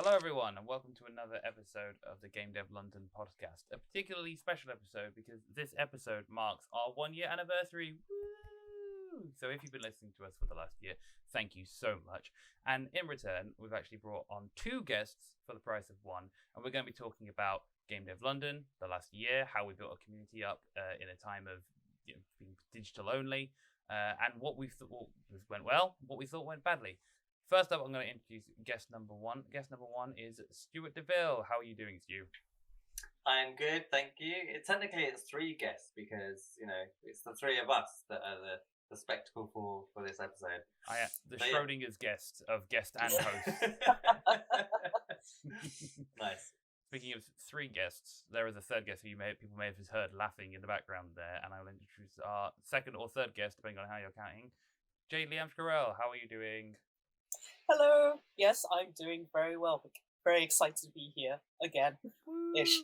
Hello, everyone, and welcome to another episode of the Game Dev London podcast. A particularly special episode because this episode marks our 1 year anniversary. Woo! So, if you've been listening to us for the last year, thank you so much. And in return, we've actually brought on two guests for the price of one, and we're going to be talking about Game Dev London, the last year, how we built a community up in a time of being digital only, and what we thought went well, what we thought went badly. First up, I'm going to introduce guest number one. Guest number one is Stuart DeVille. How are you doing, Stu? I'm good, thank you. Technically, it's three guests because, it's the three of us that are the spectacle for this episode. I am the Schrodinger's guest of guest and host. Nice. Speaking of three guests, there is a third guest who people may have just heard laughing in the background there, and I will introduce our second or third guest, depending on how you're counting. Jade Liam-Scarell, how are you doing? Hello. Yes, I'm doing very well. Very excited to be here again. Ish.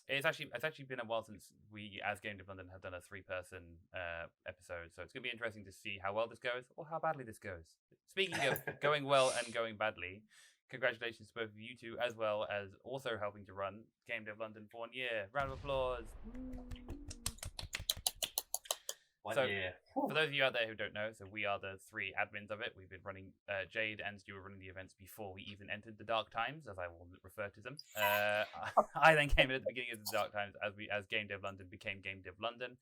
It's actually been a while since we, as Game Dev London, have done a three-person episode, so it's going to be interesting to see how well this goes or how badly this goes. Speaking of going well and going badly, congratulations to both of you two, as well as also helping to run Game Dev London for 1 year. Round of applause. 1 year. For those of you out there who don't know, so we are the three admins of it. We've been running, Jade and Stu were running the events before we even entered the dark times, as I will refer to them. I then came in at the beginning of the dark times as Game Dev London became Game Dev London.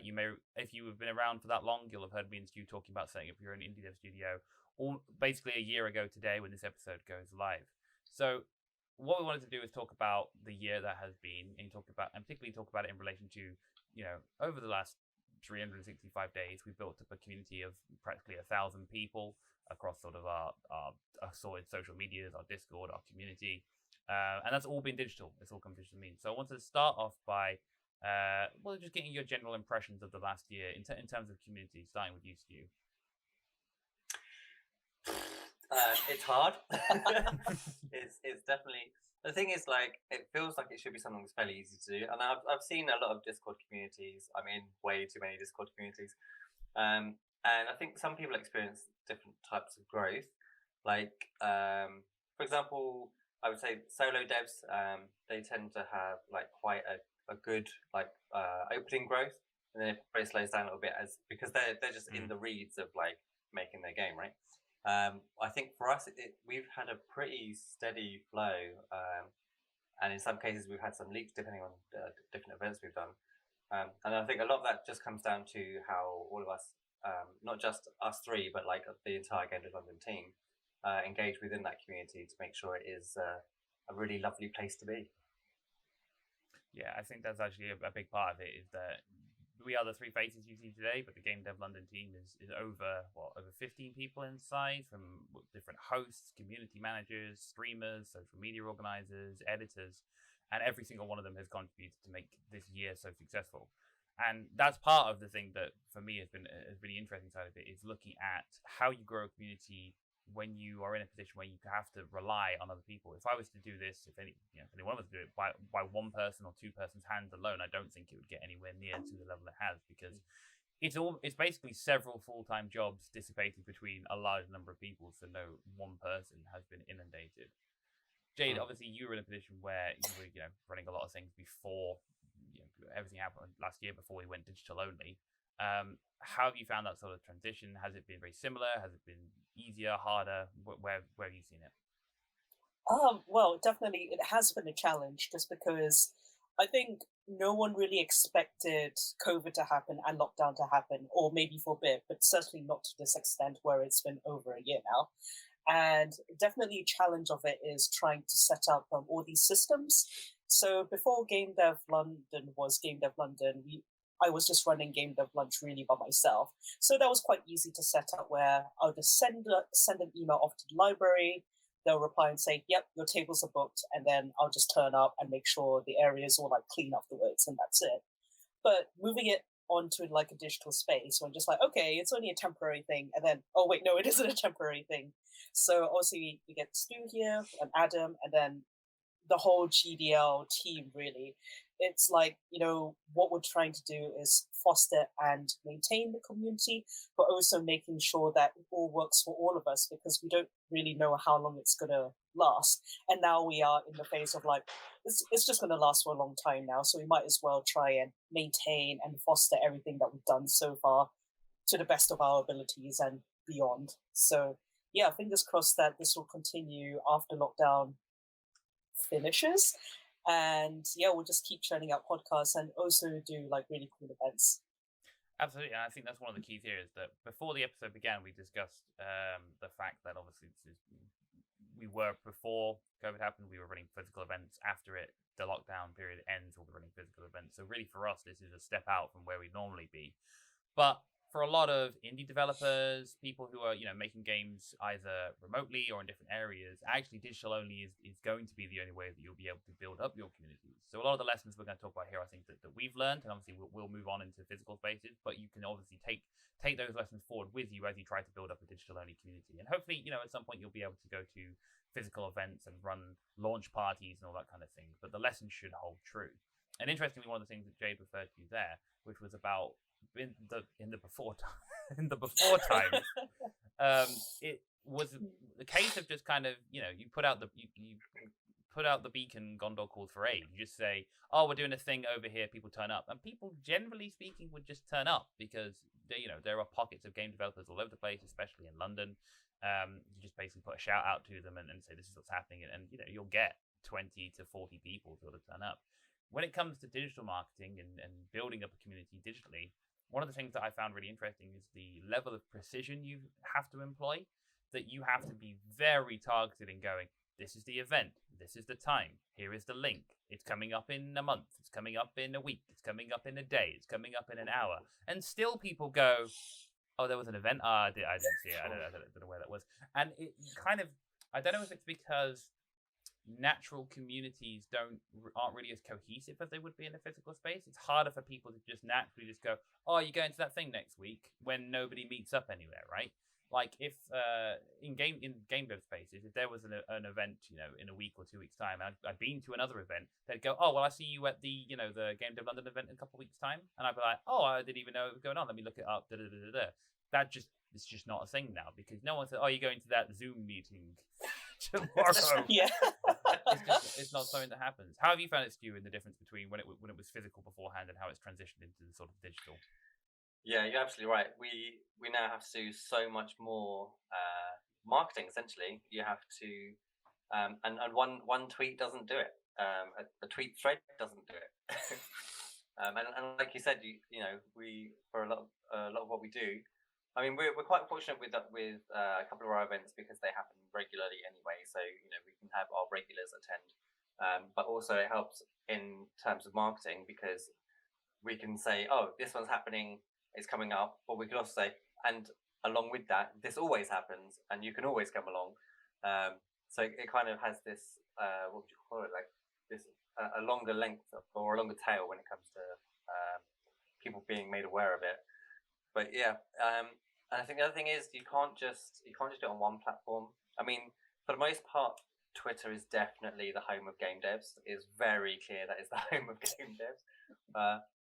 You may, if you have been around for that long, you'll have heard me and Stu talking about setting up your own indie dev studio, basically a year ago today when this episode goes live. So what we wanted to do is talk about the year that has been, and particularly talk about it in relation to, over the last 365 days, we've built up a community of practically 1,000 people across sort of our sorted social medias, our Discord, our community, and that's all been digital. It's all come digital means. So I wanted to start off by just getting your general impressions of the last year in terms of community, starting with you, Stu. It's hard. It's definitely. The thing is, it feels like it should be something that's fairly easy to do. And I've seen a lot of Discord communities. I'm in way too many Discord communities. And I think some people experience different types of growth. For example, I would say solo devs, they tend to have quite a good opening growth. And then it probably slows down a little bit because they're just in the reeds of making their game, right? I think for us, we've had a pretty steady flow, and in some cases we've had some leaks depending on the different events we've done. And I think a lot of that just comes down to how all of us, not just us three, but the entire Game Dev London team, engage within that community to make sure it is a really lovely place to be. Yeah, I think that's actually a big part of it, is that we are the three faces you see today, but the Game Dev London team is over 15 people inside, from different hosts, community managers, streamers, social media organizers, editors, and every single one of them has contributed to make this year so successful. And that's part of the thing that for me has been a really interesting side of it, is looking at how you grow a community when you are in a position where you have to rely on other people. If I was to do this, if anyone was to do it by one person or two persons' hands alone, I don't think it would get anywhere near to the level it has, because it's basically several full-time jobs dissipated between a large number of people, so no one person has been inundated. Jade, obviously you were in a position where you were running a lot of things before everything happened last year, before we went digital only. How have you found that sort of transition? Has it been very similar? Has it been easier, harder? Where have you seen it? Well, definitely it has been a challenge, just because I think no one really expected COVID to happen and lockdown to happen, or maybe for a bit, but certainly not to this extent where it's been over a year now. And definitely a challenge of it is trying to set up all these systems. So before Game Dev London was Game Dev London, I was just running Game Dev Lunch really by myself. So that was quite easy to set up, where I'll just send an email off to the library. They'll reply and say, yep, your tables are booked. And then I'll just turn up and make sure the area is all clean afterwards, and that's it. But moving it onto a digital space, where I'm just okay, it's only a temporary thing. And then, oh wait, no, it isn't a temporary thing. So obviously we get Stu here and Adam, and then the whole GDL team, really. It's what we're trying to do is foster and maintain the community, but also making sure that it all works for all of us, because we don't really know how long it's going to last. And now we are in the phase of like, it's just going to last for a long time now. So we might as well try and maintain and foster everything that we've done so far to the best of our abilities and beyond. So yeah, fingers crossed that this will continue after lockdown finishes. And yeah, we'll just keep churning out podcasts and also do like really cool events. Absolutely, and I think that's one of the keys here is that before the episode began, we discussed the fact that obviously before COVID happened, we were running physical events. After it, the lockdown period ends, we'll be running physical events. So really, for us, this is a step out from where we'd normally be. But for a lot of indie developers, people who are making games either remotely or in different areas, actually digital only is going to be the only way that you'll be able to build up your communities. So a lot of the lessons we're going to talk about here, I think that we've learned, and obviously we'll move on into physical spaces, but you can obviously take those lessons forward with you as you try to build up a digital only community. And hopefully, at some point you'll be able to go to physical events and run launch parties and all that kind of thing. But the lessons should hold true. And interestingly, one of the things that Jade referred to there, which was about in the before times, it was the case of just kind of you put out the beacon, Gondor calls for aid. You just say, oh, we're doing a thing over here, people turn up, and people generally speaking would just turn up because there are pockets of game developers all over the place, especially in London. You just basically put a shout out to them and say this is what's happening, and you'll get 20 to 40 people to turn up. When it comes to digital marketing and building up a community digitally, one of the things that I found really interesting is the level of precision you have to employ, that you have to be very targeted in going, this is the event, this is the time, here is the link, it's coming up in a month, it's coming up in a week, it's coming up in a day, it's coming up in an hour. And still people go, oh, there was an event? I didn't see it, I don't know where that was. And it kind of, I don't know if it's because natural communities aren't really as cohesive as they would be in a physical space. It's harder for people to just naturally just go, oh, you're going to that thing next week, when nobody meets up anywhere, right? Like if in game dev spaces, if there was an event, in a week or 2 weeks time, I'd been to another event, they'd go, oh, well, I see you at the the Game Dev London event in a couple of weeks time, and I'd be like, oh, I didn't even know it was going on. Let me look it up. It's just not a thing now, because no one said, oh, you're going to that Zoom meeting tomorrow. Yeah. It's not something that happens. How have you found it, Stu, in the difference between when it was physical beforehand and how it's transitioned into the sort of digital? Yeah, you're absolutely right. We now have to do so much more marketing. Essentially, you have to, and one tweet doesn't do it. A tweet thread doesn't do it. and like you said, we for a lot of what we do. I mean, we're quite fortunate with a couple of our events because they happen regularly anyway. So we can have our regulars attend, but also it helps in terms of marketing because we can say, oh, this one's happening, it's coming up, but we can also say, and along with that, this always happens, and you can always come along. So it kind of has this, what would you call it, like this a longer length or a longer tail when it comes to people being made aware of it. But yeah. And I think the other thing is you can't just do it on one platform. I mean, for the most part, Twitter is definitely the home of game devs. It's very clear that is the home of game devs.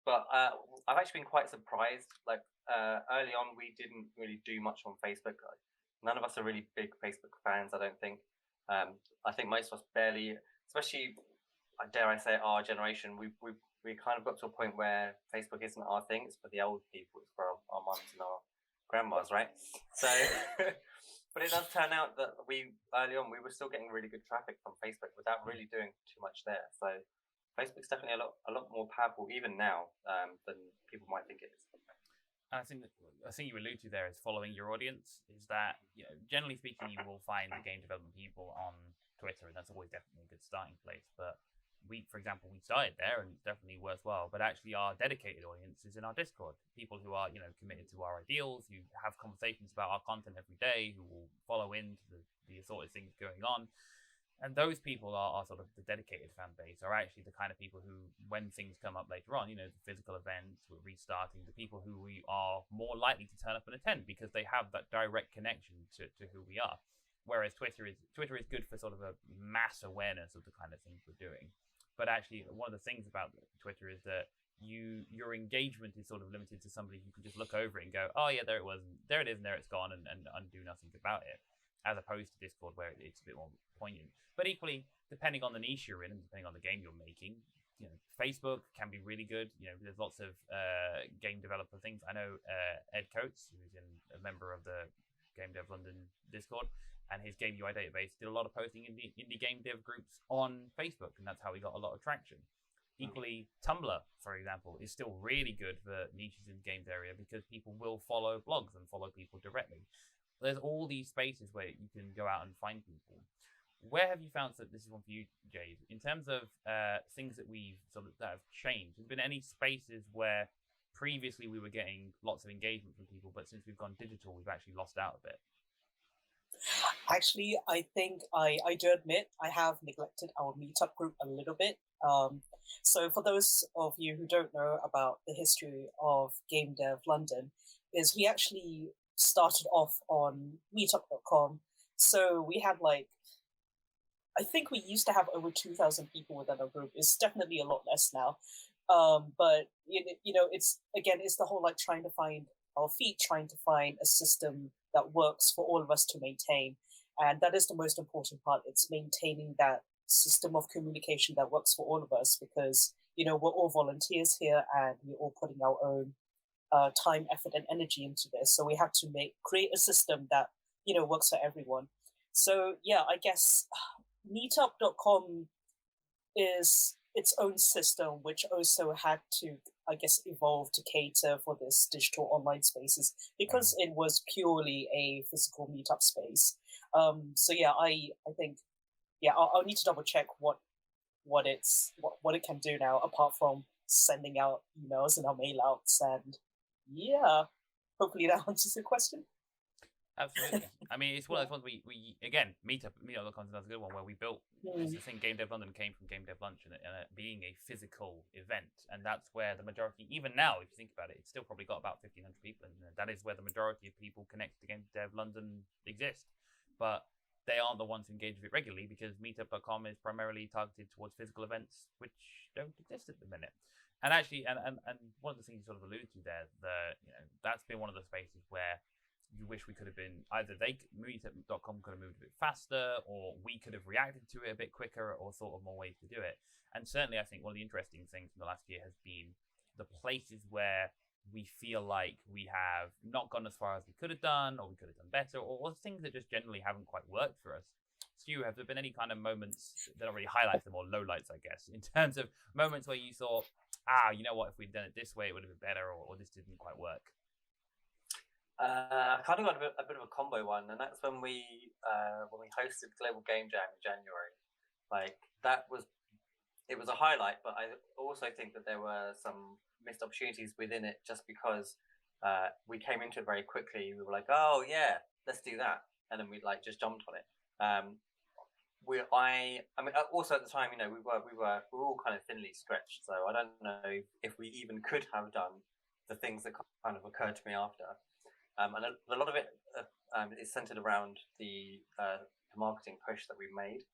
But I've actually been quite surprised. Like early on, we didn't really do much on Facebook. None of us are really big Facebook fans, I don't think. I think most of us barely, especially, dare I say, our generation, we kind of got to a point where Facebook isn't our thing. It's for the old people. It's for our mums and our grandmas, right? So, but it does turn out that early on we were still getting really good traffic from Facebook without really doing too much there. So, Facebook's definitely a lot more powerful even now than people might think it is. And I think a thing you allude to there is following your audience. Is that generally speaking, you will find the game development people on Twitter, and that's always definitely a good starting place. But for example, we started there, and it's definitely worthwhile. But actually, our dedicated audience is in our Discord. People who are committed to our ideals, who have conversations about our content every day, who will follow into the assorted things going on. And those people are sort of the dedicated fan base, are actually the kind of people who, when things come up later on, the physical events, we're restarting, the people who we are more likely to turn up and attend because they have that direct connection to who we are. Whereas Twitter is good for sort of a mass awareness of the kind of things we're doing. But actually, one of the things about Twitter is that your engagement is sort of limited to somebody who can just look over it and go, oh yeah, there it was, and there it is, and there it's gone, and do nothing about it. as opposed to Discord, where it's a bit more poignant. But equally, depending on the niche you're in and depending on the game you're making, Facebook can be really good. There's lots of game developer things. I know Ed Coates, who's a member of the Game Dev London Discord, and his game UI database did a lot of posting in the indie game dev groups on Facebook, and that's how he got a lot of traction. Equally, Tumblr, for example, is still really good for niches in the games area because people will follow blogs and follow people directly. There's all these spaces where you can go out and find people. Where have you found that this is one for you, Jade? In terms of things that that have changed, has there been any spaces where previously we were getting lots of engagement from people, but since we've gone digital, we've actually lost out a bit? Actually, I think I do admit I have neglected our meetup group a little bit. So for those of you who don't know about the history of Game Dev London, is we actually started off on meetup.com. So we had I think we used to have over 2,000 people within our group. It's definitely a lot less now. But it's the whole trying to find our feet, trying to find a system that works for all of us to maintain. And that is the most important part. It's maintaining that system of communication that works for all of us because, we're all volunteers here and we're all putting our own time, effort, and energy into this. So we have to create a system that, works for everyone. So, yeah, I guess meetup.com is its own system, which also had to, I guess, evolve to cater for this digital online spaces because it was purely a physical meetup space. So yeah, I think, I'll need to double check what it can do now, apart from sending out emails and our mail outs, and hopefully that answers the question. Absolutely. I mean, it's one of those ones we again, meetup.com is another good one where we built the thing. Game Dev London came from Game Dev Lunch and it being a physical event, and that's where the majority, even now, if you think about it, it's still probably got about 1,500 people, and that is where the majority of people connected to Game Dev London exist. But they aren't the ones who engage with it regularly because meetup.com is primarily targeted towards physical events, which don't exist at the minute. And actually, and one of the things you sort of alluded to there, that's been one of the spaces where you wish we could have been either meetup.com could have moved a bit faster, or we could have reacted to it a bit quicker, or thought of more ways to do it. And certainly, I think one of the interesting things from the last year has been the places where we feel like we have not gone as far as we could have done, or we could have done better, or things that just generally haven't quite worked for us. Stu, have there been any kind of moments that don't really highlight them, or lowlights, I guess, in terms of moments where you thought, you know what, if we'd done it this way, it would have been better, or this didn't quite work? I kind of got a bit of a combo one, and that's when we hosted Global Game Jam in January. It was a highlight, but I also think that there were some missed opportunities within it just because we came into it very quickly. We were like, oh yeah, let's do that, and then we just jumped on it. Also at the time, we were all kind of thinly stretched, so I don't know if we even could have done the things that kind of occurred to me after. And a lot of it is centered around the marketing push that we made,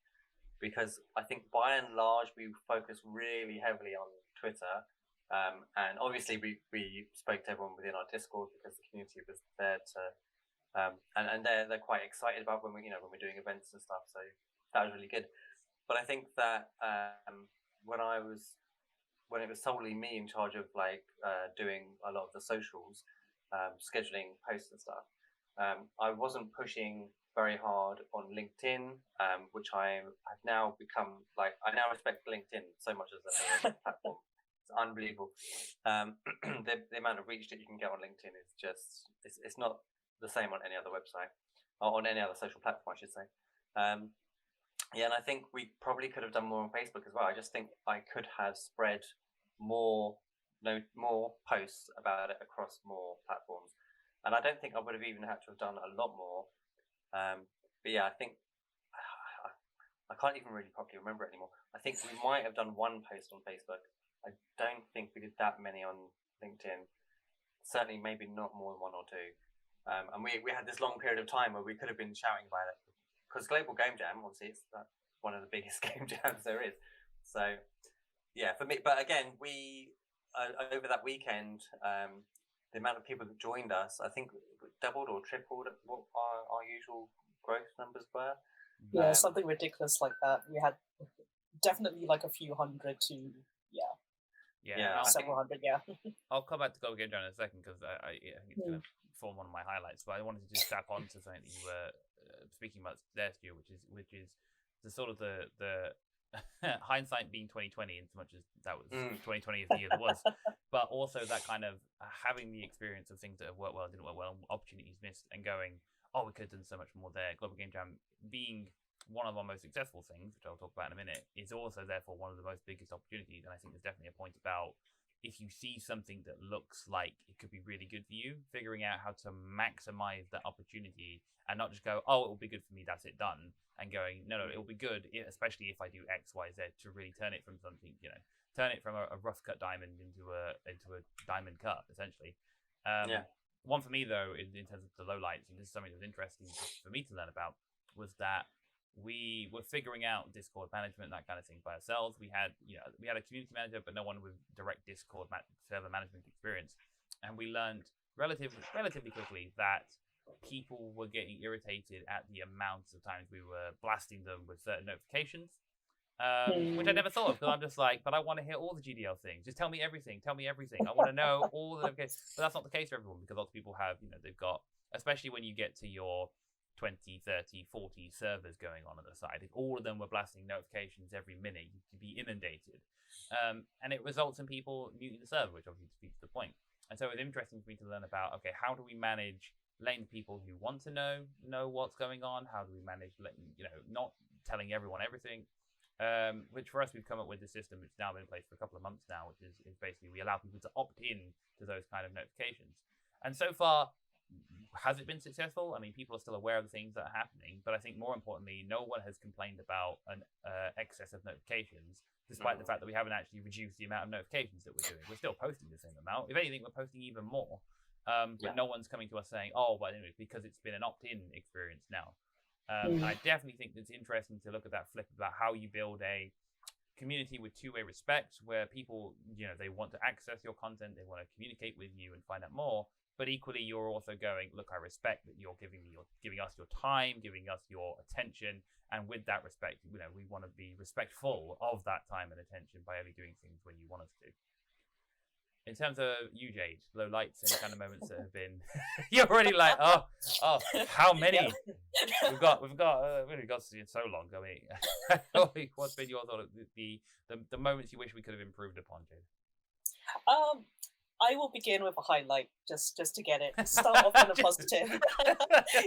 because I think by and large we focus really heavily on Twitter, and obviously we spoke to everyone within our Discord because the community was there to, and they're quite excited about when we're doing events and stuff. So that was really good. But I think that when it was solely me in charge of doing a lot of the socials, scheduling posts and stuff, I wasn't pushing very hard on LinkedIn, which I have now become I now respect LinkedIn so much as a platform. It's unbelievable. The amount of reach that you can get on LinkedIn is just it's not the same on any other website or on any other social platform, I should say. And I think we probably could have done more on Facebook as well. I just think I could have spread more posts about it across more platforms, and I don't think I would have even had to have done a lot more. But yeah, I think I can't even really properly remember it anymore. I think we might have done one post on Facebook. I don't think we did that many on LinkedIn. Certainly, maybe not more than one or two. And we had this long period of time where we could have been shouting about it, because Global Game Jam, obviously, it's one of the biggest game jams there is. So yeah, for me. But again, we over that weekend, the amount of people that joined us, I think, doubled or tripled what our usual growth numbers were. Yeah, something ridiculous like that. We had definitely like a few hundred to several hundred. Yeah. I'll come back to Global Game Jam in a second because I think it's going to form one of my highlights. But I wanted to just tap on to something that you were speaking about there, Stu, which is the sort of the hindsight being 2020, in so much as that was 2020 is the year that was, but also that kind of having the experience of things that have worked well, didn't work well, opportunities missed, and going, oh, we could have done so much more there. Global Game Jam being one of our most successful things, which I'll talk about in a minute, is also therefore one of the most biggest opportunities. And I think there's definitely a point about if you see something that looks like it could be really good for you, figuring out how to maximize that opportunity and not just go, oh, it will be good for me, that's it, done. And going, no, it will be good, especially if I do X, Y, Z, to really turn it from something, turn it from a rough cut diamond into a diamond cut, essentially. One for me, though, in terms of the lowlights, and this is something that was interesting for me to learn about, was that we were figuring out Discord management, that kind of thing, by ourselves. We had a community manager, but no one with direct Discord server management experience, and we learned relatively quickly that people were getting irritated at the amount of times we were blasting them with certain notifications, which I never thought of, because I'm just like, but I want to hear all the GDL things. Just tell me everything. I want to know all the notifications. But that's not the case for everyone, because lots of people have, they've got, especially when you get to your 20, 30, 40 servers going on the side. If all of them were blasting notifications every minute, you'd be inundated. And it results in people muting the server, which obviously speaks to the point. And so it was interesting for me to learn about, okay, how do we manage letting people who want to know what's going on? How do we manage not telling everyone everything? Which for us, we've come up with a system which has now been in place for a couple of months now, which is basically we allow people to opt in to those kind of notifications. And so far, has it been successful? I mean, people are still aware of the things that are happening, but I think more importantly, no one has complained about an excess of notifications, despite the fact that we haven't actually reduced the amount of notifications that we're doing. We're still posting the same amount. If anything, we're posting even more. But no one's coming to us saying, oh, but anyway, because it's been an opt-in experience now. I definitely think it's interesting to look at that flip about how you build a community with two-way respect, where people, they want to access your content, they want to communicate with you and find out more. But equally, you're also going, look, I respect that you're giving us your time, giving us your attention, and with that respect, we want to be respectful of that time and attention by only doing things when you want us to. In terms of you, Jade, low lights, any kind of moments that have been, you're already like, oh, how many? We've got so long. I mean, what's been your thought of the moments you wish we could have improved upon, Jade? I will begin with a highlight, just to get it. Start off on a positive.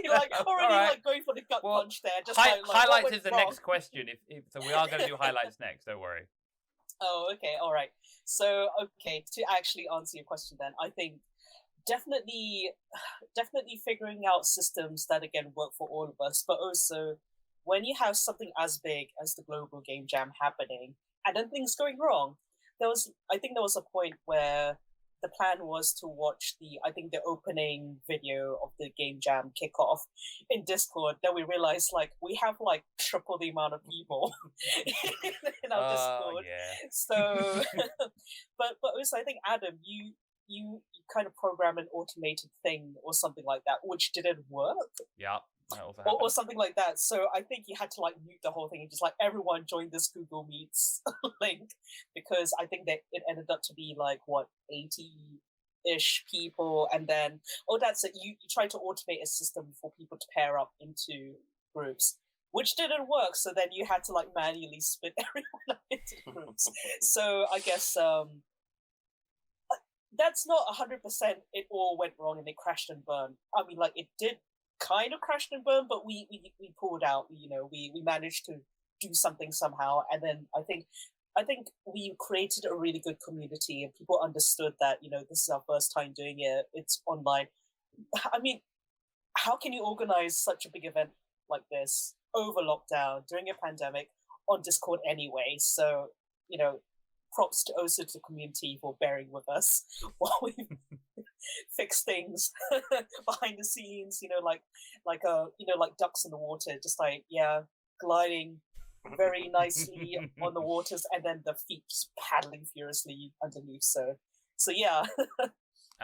You're like already like going for the gut punch there. Just highlights is the next question. So we are going to do highlights next. Don't worry. Oh, okay, all right. So, to actually answer your question, then I think definitely figuring out systems that again work for all of us, but also when you have something as big as the Global Game Jam happening and then things going wrong, I think there was a point where the plan was to watch the opening video of the Game Jam kickoff in Discord. Then we realized we have triple the amount of people in our Discord. Yeah. So, but also I think Adam, you kind of programmed an automated thing or something like that, which didn't work. Yeah. Or something like that. So I think you had to mute the whole thing and just everyone join this Google Meets link, because I think that it ended up to be 80-ish people, and then that's it. You tried to automate a system for people to pair up into groups, which didn't work. So then you had to manually split everyone up into groups. So I guess that's not 100%. It all went wrong and it crashed and burned. I mean, it did kind of crashed and burned, but we pulled out. We managed to do something somehow, and then I think we created a really good community, and people understood that this is our first time doing it. It's online. I mean, how can you organize such a big event like this over lockdown during a pandemic on Discord anyway? So props to also to the community for bearing with us while we fix things behind the scenes, like ducks in the water, just gliding very nicely on the waters, and then the feet just paddling furiously underneath. So yeah,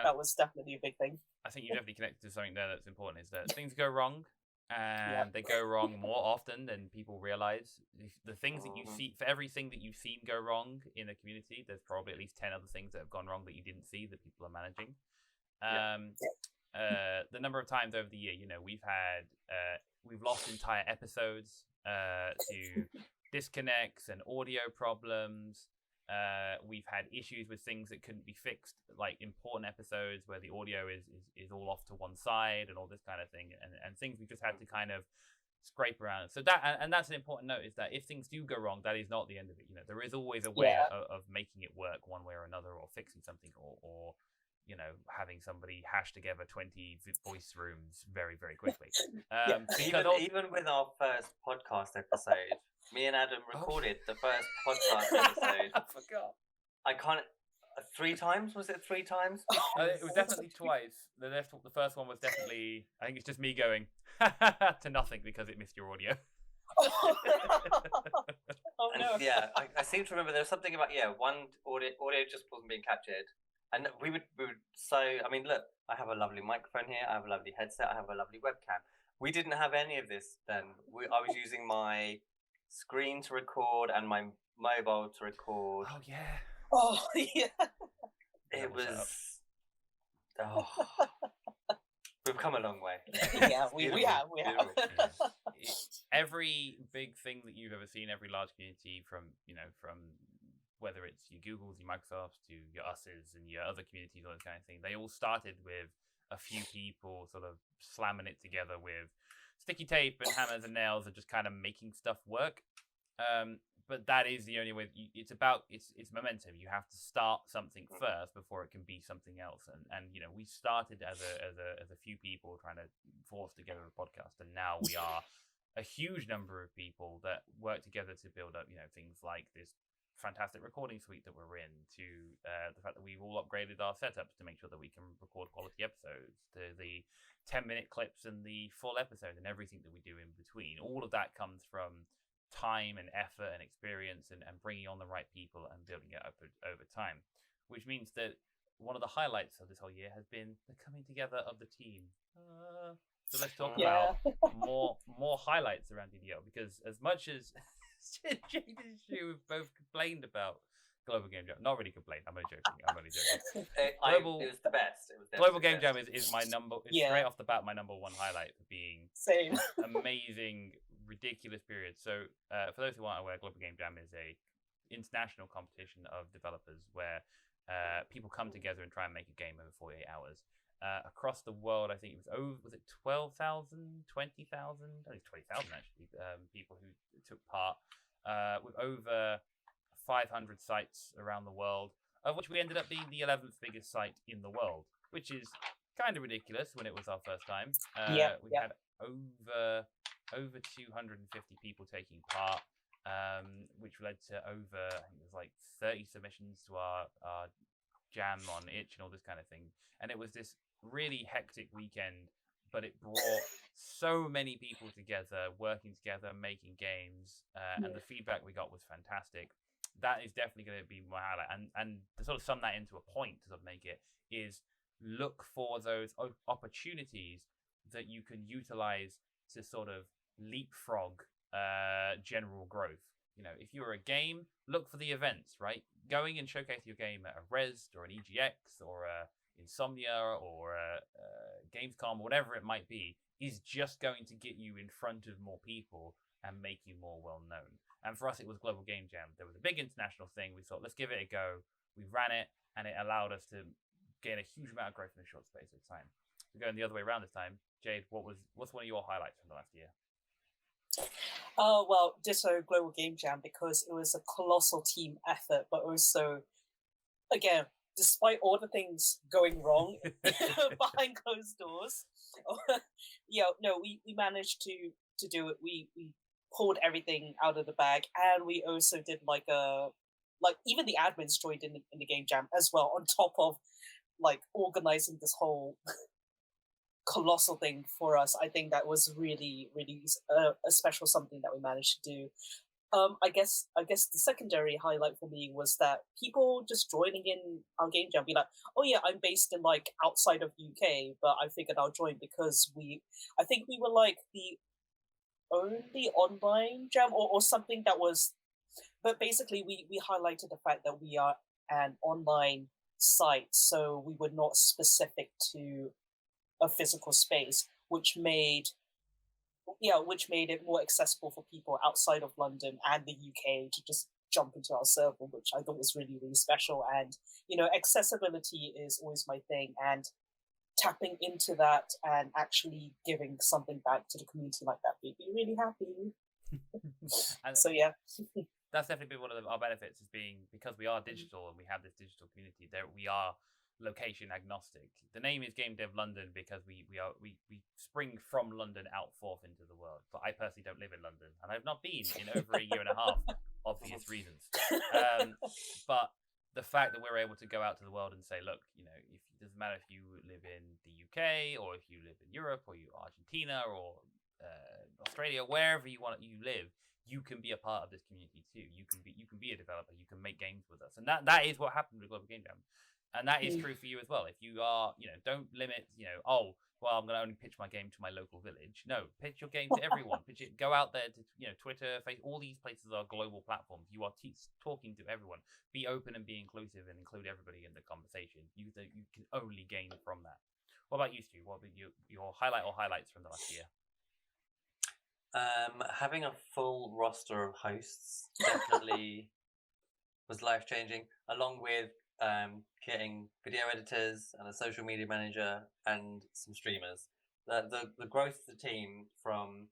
that was definitely a big thing. I think you definitely connected to something there that's important, is that things go wrong, and they go wrong more often than people realize. The things that you see, for everything that you've seen go wrong in a community, there's probably at least 10 other things that have gone wrong that you didn't see that people are managing. The number of times over the year, we've lost entire episodes to disconnects and audio problems. We've had issues with things that couldn't be fixed, like important episodes where the audio is all off to one side and all this kind of thing, and things we just had to kind of scrape around. So that's an important note, is that if things do go wrong, that is not the end of it. There is always a way of making it work one way or another, or fixing something, or having somebody hash together 20 voice rooms very, very quickly. Even with our first podcast episode, me and Adam recorded the first podcast episode. I forgot. I can't. 3 times? Was it 3 times? It was definitely twice. The first one was definitely, I think it's just me going to nothing because it missed your audio. Oh no! Yeah, I seem to remember there was something about one audio just wasn't being captured. And we would I mean, look, I have a lovely microphone here, I have a lovely headset, I have a lovely webcam. We didn't have any of this then. I was using my screen to record and my mobile to record. Oh, yeah. Oh, yeah. It was... Oh. We've come a long way. Yeah, we have. Every big thing that you've ever seen, every large community from whether it's your Googles, your Microsofts, to your Us's and your other communities, all this kind of thing, they all started with a few people sort of slamming it together with sticky tape and hammers and nails and just kind of making stuff work. But that is the only way. It's momentum. You have to start something first before it can be something else. And we started as a few people trying to force together a podcast, and now we are a huge number of people that work together to build up things like this fantastic recording suite that we're in, to the fact that we've all upgraded our setups to make sure that we can record quality episodes, to the 10-minute clips and the full episode and everything that we do in between. All of that comes from time and effort and experience and bringing on the right people and building it up over time, which means that one of the highlights of this whole year has been the coming together of the team. So let's talk about more highlights around DDL, because as much as Jade and Stu have both complained about Global Game Jam. Not really complained. I'm only joking. It was the best. Global Game Jam is my number. It's straight off the bat my number one highlight for being amazing, ridiculous period. So for those who aren't aware, Global Game Jam is a international competition of developers where people come together and try and make a game over 48 hours. Across the world, I think it was it 12,000, 20,000? I think 20,000 actually, people who took part, with over 500 sites around the world, of which we ended up being the 11th biggest site in the world, which is kind of ridiculous when it was our first time. We had over 250 people taking part, which led to over, I think it was like 30 submissions to our jam on itch and all this kind of thing. And it was this really hectic weekend, but it brought so many people together, working together, making games, and the feedback we got was fantastic. That is definitely going to be my highlight. And to sort of sum that into a point, to sort of make it, is look for those opportunities that you can utilize to sort of leapfrog general growth. If you're a game, look for the events, right? Going and showcase your game at a Rezzed or an EGX or a Insomnia or Gamescom, whatever it might be, is just going to get you in front of more people and make you more well known. And for us, it was Global Game Jam. There was a big international thing. We thought, let's give it a go. We ran it, and it allowed us to gain a huge amount of growth in a short space of time. So going the other way around this time, Jade, what's one of your highlights from the last year? Well, ditto Global Game Jam, because it was a colossal team effort, but also, again, despite all the things going wrong behind closed doors, we managed to do it. We pulled everything out of the bag, and we also did even the admins joined in the game jam as well, on top of organizing this whole colossal thing for us. I think that was really, really a special something that we managed to do. I guess the secondary highlight for me was that people just joining in our game jam be like, oh yeah, I'm based in like outside of UK, but I figured I'll join because I think we were like the only online jam or something that was, but basically we highlighted the fact that we are an online site, so we were not specific to a physical space, which made it more accessible for people outside of London and the UK to just jump into our server, which I thought was really, really special. And, accessibility is always my thing. And tapping into that and actually giving something back to the community like that made me really happy. So, yeah. That's definitely been one of our benefits, is being, because we are digital and we have this digital community, there we are location agnostic. The name is Game Dev London because we spring from London out forth into the world. But I personally don't live in London, and I've not been in over a year and a half, obvious reasons. But the fact that we're able to go out to the world and say, look, if it doesn't matter if you live in the UK or if you live in Europe or you Argentina or Australia, wherever you live, you can be a part of this community too. You can be a developer. You can make games with us, and that is what happened with Global Game Jam. And that is true for you as well. If you are, don't limit, I'm going to only pitch my game to my local village. No, pitch your game to everyone. Pitch it. Go out there to, Twitter, Facebook. All these places are global platforms. You are talking to everyone. Be open and be inclusive and include everybody in the conversation. You can only gain from that. What about you, Stu? What would your highlight or highlights from the last year? Having a full roster of hosts definitely was life-changing, along with getting video editors and a social media manager and some streamers. The growth of the team from,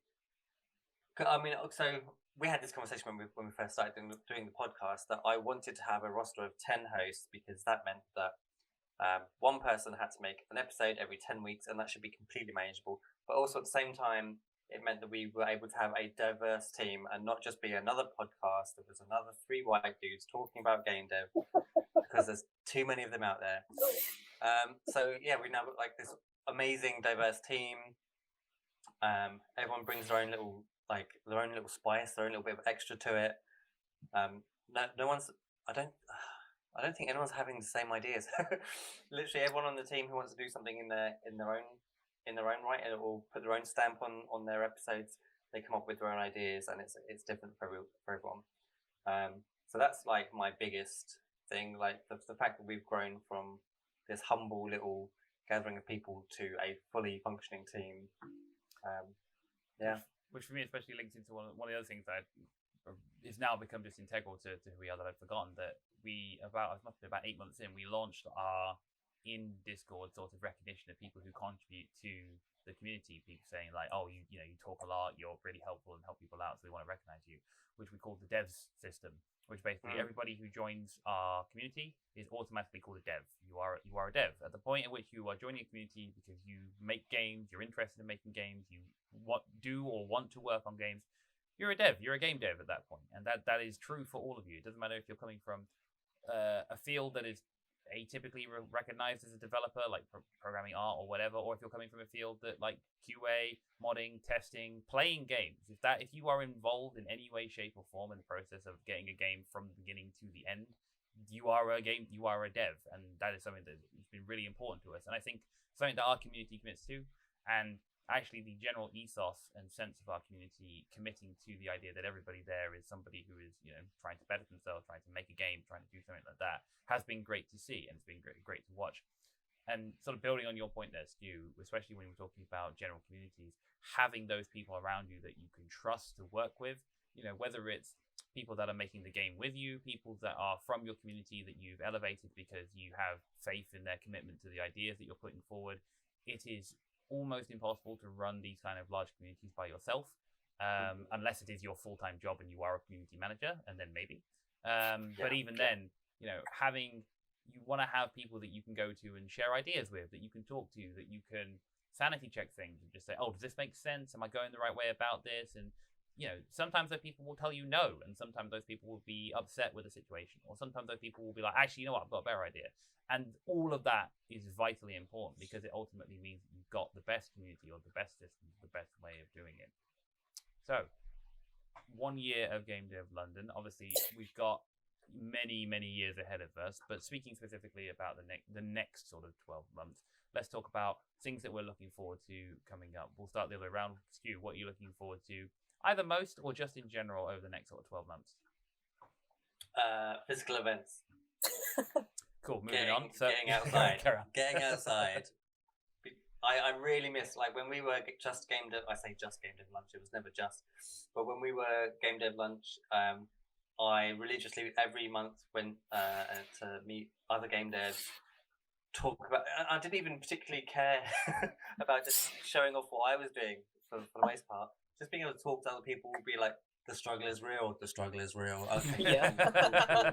so we had this conversation when we first started doing the podcast, that I wanted to have a roster of 10 hosts because that meant that one person had to make an episode every 10 weeks, and that should be completely manageable. But also at the same time, it meant that we were able to have a diverse team and not just be another podcast that was another 3 white dudes talking about game dev, because there's too many of them out there. So yeah, we now got like this amazing diverse team. Everyone brings their own little spice, their own little bit of extra to it. No one's. I don't think anyone's having the same ideas. Literally, everyone on the team who wants to do something in their own right, and will put their own stamp on their episodes. They come up with their own ideas, and it's different for everyone. So that's like my biggest thing, like the fact that we've grown from this humble little gathering of people to a fully functioning team. Which for me especially links into one of the other things that is now become just integral to who we are, that I've forgotten, that must be about 8 months in, we launched our in Discord sort of recognition of people who contribute to the community. People saying like, oh, you talk a lot, you're really helpful and help people out, so we want to recognize you, which we call the devs system, which basically everybody who joins our community is automatically called a dev. You are a dev at the point at which you are joining a community because you make games, you're interested in making games, you want to work on games. You're a dev. You're a game dev at that point, and that is true for all of you. It doesn't matter if you're coming from a field that is atypically recognized as a developer, like programming art or whatever, or if you're coming from a field that like QA, modding, testing, playing games. If you are involved in any way, shape, or form in the process of getting a game from the beginning to the end, you are a dev, and that is something that has been really important to us. And I think something that our community commits to, and actually the general ethos and sense of our community committing to the idea that everybody there is somebody who is, trying to better themselves, trying to make a game, trying to do something like that, has been great to see, and it's been great to watch. And sort of building on your point there, Stu, especially when we're talking about general communities, having those people around you that you can trust to work with, whether it's people that are making the game with you, people that are from your community that you've elevated because you have faith in their commitment to the ideas that you're putting forward. It is almost impossible to run these kind of large communities by yourself, unless it is your full-time job and you are a community manager, and then maybe. But even then, you want to have people that you can go to and share ideas with, that you can talk to, that you can sanity check things and just say, oh, does this make sense? Am I going the right way about this? And sometimes those people will tell you no, and sometimes those people will be upset with the situation, or sometimes those people will be like, actually, you know what, I've got a better idea. And all of that is vitally important because it ultimately means that you've got the best community or the best system, the best way of doing it. So 1 year of Game Dev London. Obviously, we've got many years ahead of us. But speaking specifically about the next sort of 12 months, let's talk about things that we're looking forward to coming up. We'll start the other way around. Stu, what are you looking forward to, either most or just in general, over the next sort of 12 months? Physical events. Cool. Moving on. So, getting outside. Getting outside. I really miss, like, when we were just Game Dev. I say just Game Dev Lunch. It was never just. But when we were Game Dev Lunch, I religiously every month went to meet other game devs, talk about. I didn't even particularly care about just showing off what I was doing for the most part. Just being able to talk to other people would be like, the struggle is real. The struggle is real. Okay. Yeah. Cool.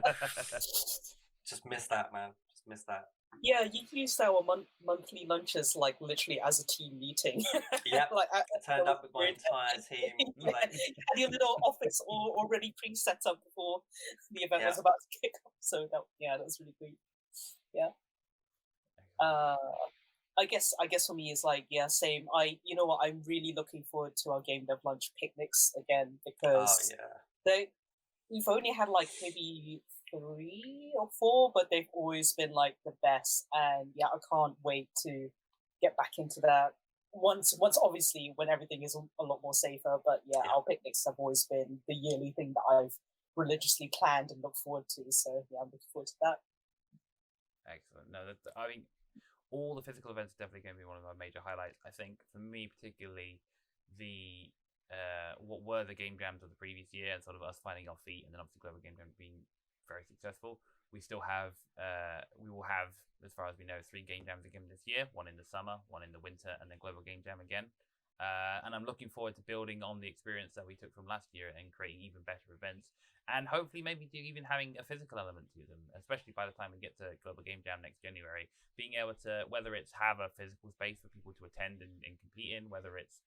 Just miss that, man. Just miss that. Yeah, you used our monthly lunches like literally as a team meeting. Yeah, like I turned up with my entire team. Yeah, Like, had your little office already pre-set up before the event Yeah. was about to kick off. So that was really great. Yeah. I guess for me is like, yeah, same. You know what, I'm really looking forward to our Game Dev Lunch picnics again, because we've only had like maybe 3 or 4, but they've always been like the best. And yeah, I can't wait to get back into that once obviously when everything is a lot more safer. But yeah, our picnics have always been the yearly thing that I've religiously planned and looked forward to. So yeah, I'm looking forward to that. Excellent. No, I mean, all the physical events are definitely going to be one of our major highlights. I think for me particularly, the what were the game jams of the previous year and sort of us finding our feet, and then obviously Global Game Jam being very successful. We still have, we will have, as far as we know, 3 game jams again this year. 1 in the summer, 1 in the winter, and then Global Game Jam again. And I'm looking forward to building on the experience that we took from last year and creating even better events. And hopefully maybe even having a physical element to them, especially by the time we get to Global Game Jam next January. Being able to, whether it's have a physical space for people to attend and compete in, whether it's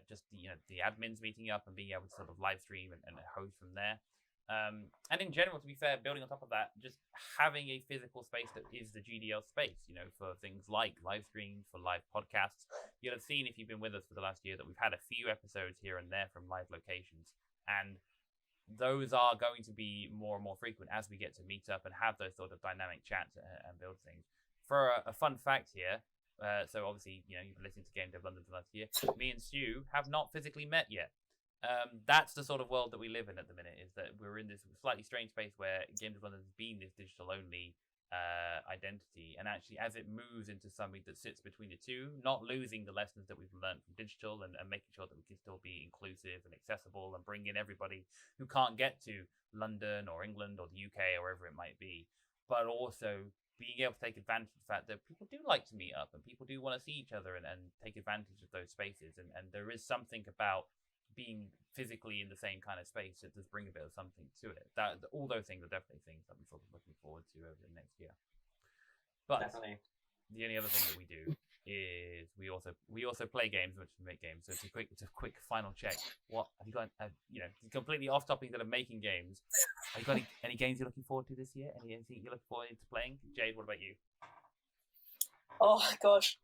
just the admins meeting up and being able to sort of live stream and host from there. And in general, to be fair, building on top of that, just having a physical space that is the GDL space, for things like live streams, for live podcasts. You'll have seen, if you've been with us for the last year, that we've had a few episodes here and there from live locations. And those are going to be more and more frequent as we get to meet up and have those sort of dynamic chats and build things. For a fun fact here, so obviously, you've been listening to Game Dev London for the last year, me and Stu have not physically met yet. That's the sort of world that we live in at the minute, is that we're in this slightly strange space where Game Dev London has been this digital-only identity, and actually as it moves into something that sits between the two, not losing the lessons that we've learned from digital and making sure that we can still be inclusive and accessible and bring in everybody who can't get to London or England or the UK or wherever it might be, but also being able to take advantage of the fact that people do like to meet up and people do want to see each other and take advantage of those spaces, and there is something about being physically in the same kind of space that does bring a bit of something to it. That all those things are definitely things I'm sort of looking forward to over the next year. But definitely, the only other thing that we do is we also play games, which we make games. So it's a quick final check. What have you got? Completely off topic that of making games. Have you got any games you're looking forward to this year? Anything you're looking forward to playing? Jade, what about you? Oh gosh.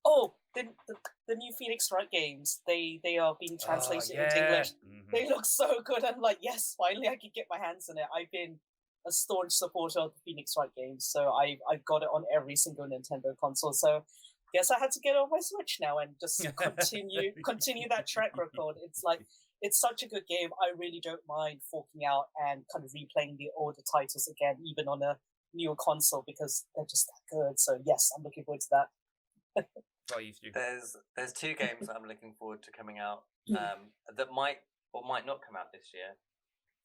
Oh, the new Phoenix Wright games, they are being translated into English. Mm-hmm. They look so good. I'm like, yes, finally I can get my hands on it. I've been a staunch supporter of the Phoenix Wright games, so I've got it on every single Nintendo console. So guess I had to get it on my Switch now and just continue that track record. It's like, it's such a good game. I really don't mind forking out and kind of replaying the older titles again, even on a newer console, because they're just that good. So yes, I'm looking forward to that. There's 2 games that I'm looking forward to coming out that might or might not come out this year.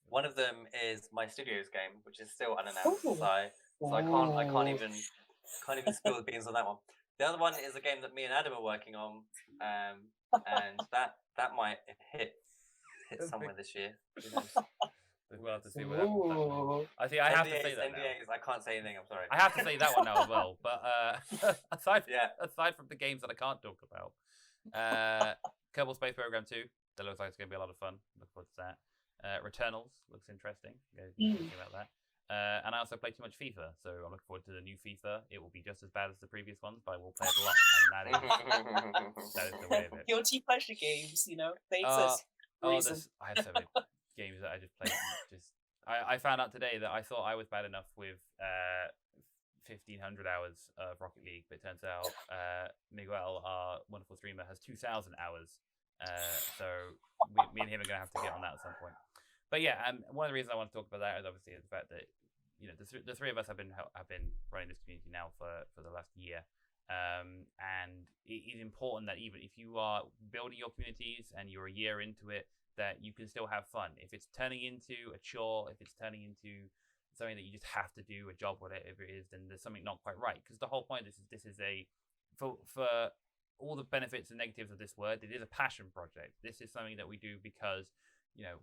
One of them is my studio's game, which is still unannounced, so I can't even spill the beans on that one. The other one is a game that me and Adam are working on, and that might hit somewhere this year. Who knows? We'll have to see what happens. I think I have to say that NDAs, now. I can't say anything. I'm sorry. I have to say that one now as well. But aside from the games that I can't talk about, Kerbal Space Program 2. That looks like it's going to be a lot of fun. Look forward to that. Returnals looks interesting. Thinking about that. And I also play too much FIFA, so I'm looking forward to the new FIFA. It will be just as bad as the previous ones, but I will play it a lot, and that is the way of it. Guilty pleasure games, they reason. I have so many games that I just played. I found out today that I thought I was bad enough with 1,500 hours of Rocket League, but it turns out Miguel, our wonderful streamer, has 2,000 hours. So me and him are going to have to get on that at some point. But yeah, one of the reasons I want to talk about that is obviously the fact that the three of us have been running this community now for the last year. And it is important that even if you are building your communities and you're a year into it, that you can still have fun. If it's turning into a chore, if it's turning into something that you just have to do, a job, whatever it is, then there's something not quite right. Because the whole point of this is for all the benefits and negatives of this word, it is a passion project. This is something that we do because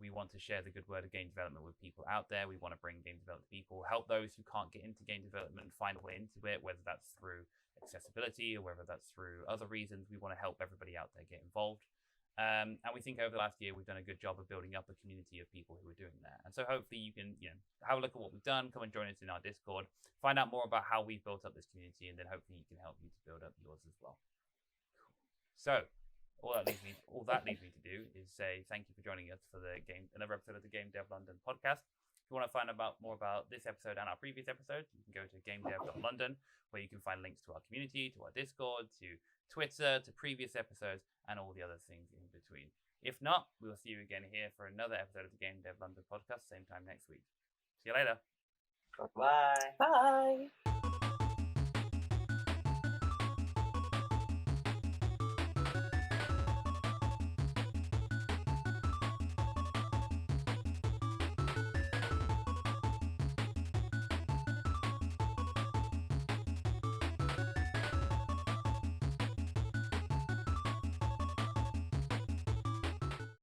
we want to share the good word of game development with people out there. We want to bring game development to people, help those who can't get into game development find a way into it, whether that's through accessibility or whether that's through other reasons. We want to help everybody out there get involved. And we think over the last year, we've done a good job of building up a community of people who are doing that. And so hopefully you can have a look at what we've done, come and join us in our Discord, find out more about how we've built up this community, and then hopefully you can help you to build up yours as well. So all that leaves me to do is say thank you for joining us for another episode of the Game Dev London podcast. If you want to find out more about this episode and our previous episodes, you can go to gamedev.london, where you can find links to our community, to our Discord, to Twitter, to previous episodes, and all the other things in between. If not, we will see you again here for another episode of the Game Dev London podcast, same time next week. See you later. Bye. Bye.